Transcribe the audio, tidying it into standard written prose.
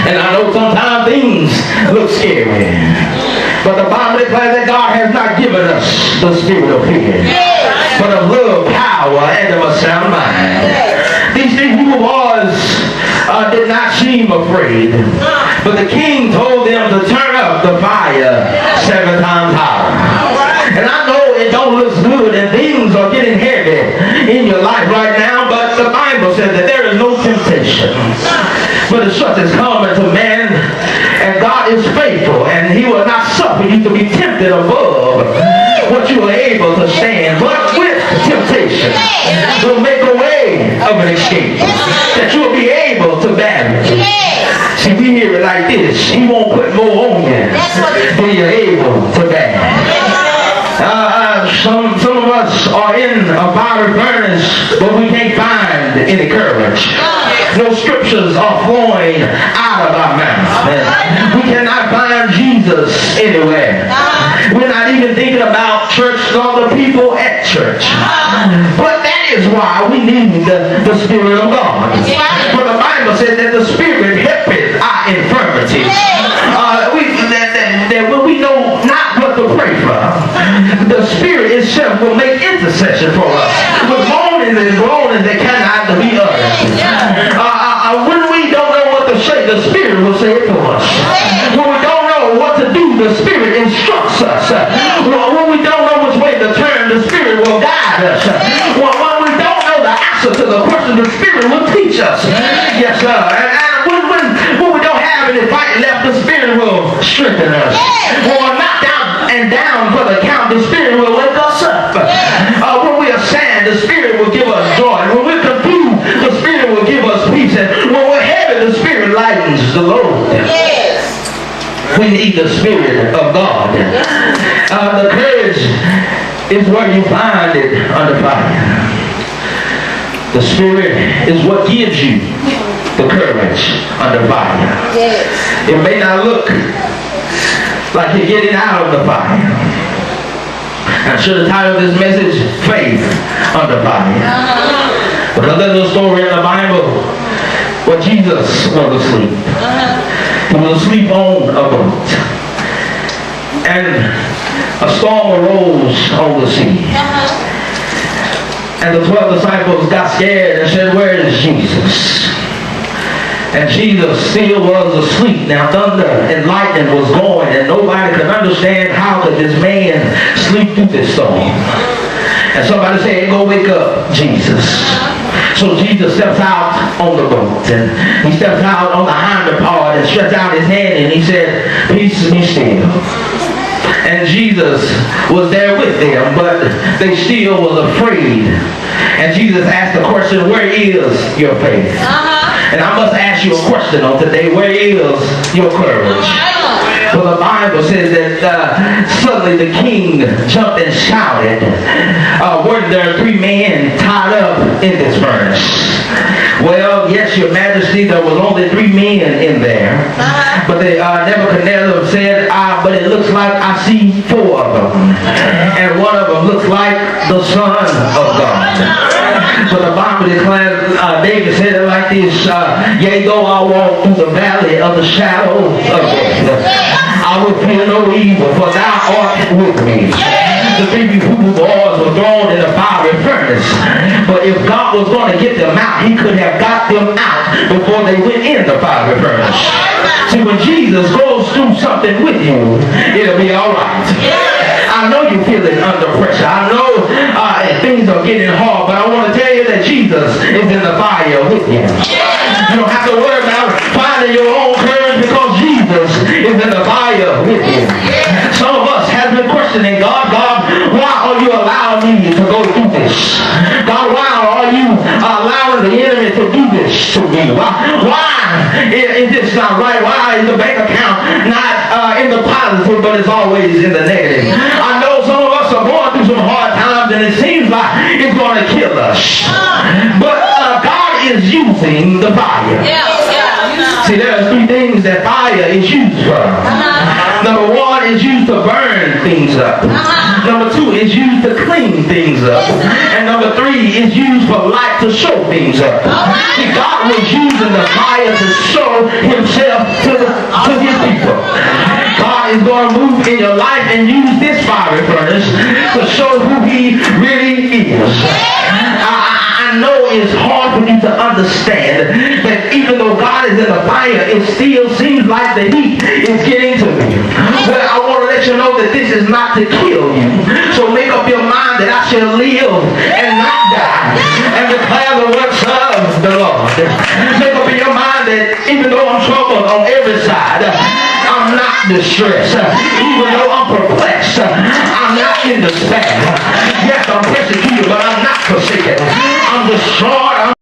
And I know sometimes things look scary. But the Bible declares that God has not given us the spirit of fear, but of love, power, and of a sound mind. These three Hebrew boys did not seem afraid, but the king told them to turn up the fire 7 times higher. And I know it don't look good and things are getting heavy in your life right now, but the Bible says that there is no temptation, but it's such as common to man, and God is faithful, and he will not suffer you to be tempted above what you are able to stand, but with temptation will make a way of an escape, that you will be able to bear it. See, we hear it like this: he won't put more on you than you're able to bear. Some of us are in a fiery furnace, but we can't find any courage. No scriptures are flowing out of our mouth. We cannot find Jesus anywhere. We're not even thinking about church nor the people at church. But that is why we need the Spirit of God. For the Bible says that the Spirit helpeth our infirmities. When we know not what to pray for, the Spirit itself will make intercession for us with moanings and groanings that cannot be uttered. When we don't know what to say, the Spirit will say it for us. When we don't know what to do, the Spirit instructs us. When we don't know which way to turn, the Spirit will guide us. When we don't know the answer to the question, the Spirit will teach us. Yes, sir. And when we don't have any fight left, the Spirit will strengthen us. When we're knocked out and down for the count, the Spirit will wake us up. When we are sad, the Spirit will give us joy. When we're confused, the Spirit will give us peace. And when we're heavy, the Spirit lightens the load. We need the Spirit of God. The courage is where you find it under fire. The Spirit is what gives you the courage under fire. It may not look like you're getting out of the fire. I should have titled this message, Faith Under Fire. But there's a story in the Bible where Jesus was asleep. He was asleep on a boat. And a storm arose on the sea. And the 12 disciples got scared and said, "Where is Jesus?" And Jesus still was asleep. Now thunder and lightning was going, and nobody could understand how could this man sleep through this storm. And somebody said, "Hey, go wake up Jesus." So Jesus steps out on the boat, and he steps out on the hinder part and stretched out his hand, and he said, "Peace be still." And Jesus was there with them, but they still was afraid. And Jesus asked the question, "Where is your faith?" And I must ask you a question on today. Where is your courage? Well, the Bible says that suddenly the king jumped and shouted, "Weren't there 3 men tied up in this furnace?" Well, yes, your majesty, there was only 3 men in there. But Nebuchadnezzar said, but it looks like I see 4 of them. And one of them looks like the Son of God. But the Bible declares, David said it like this, "Yea, though I walk through the valley of the shadow of death, I will fear no evil, for thou art with me." The 3 Hebrew boys were thrown in the fiery furnace. But if God was going to get them out, he could have got them out before they went in the fiery furnace. See, when Jesus goes through something with you, it'll be all right. I know you're feeling under pressure. I know things are getting hard, but I want to tell you that Jesus is in the fire with you. You don't have to worry about finding your own courage, because Jesus is in the fire with you. Some of us have been questioning God, why are you allowing me to go through this? God, why are you allowing the enemy to do this to me? Why is this not right? Why is the bank account not in the positive, but it's always in the negative? I know some of us are going through some hard times, and it seems like it's going to kill us. But God is using the fire. See, there are three things that fire is used for. Number one is used to burn things up. Number two is used to clean things up. And number three is used for light to show things up. See, God was using the fire to show himself to his people. God is going to move in your life and use this fiery furnace to show who he really is. I know it's hard for you to understand that even though God is in the fire, it still seems like the heat is getting to me. But I want to let you know that this is not to kill you. So make up your mind that I shall live and not die and declare the works of the Lord. Make up in your mind that even though I'm troubled on every side, I'm not distressed. Even though I'm perplexed, I'm not in despair. Yes, I'm persecuted, but I'm not forsaken. I'm destroyed.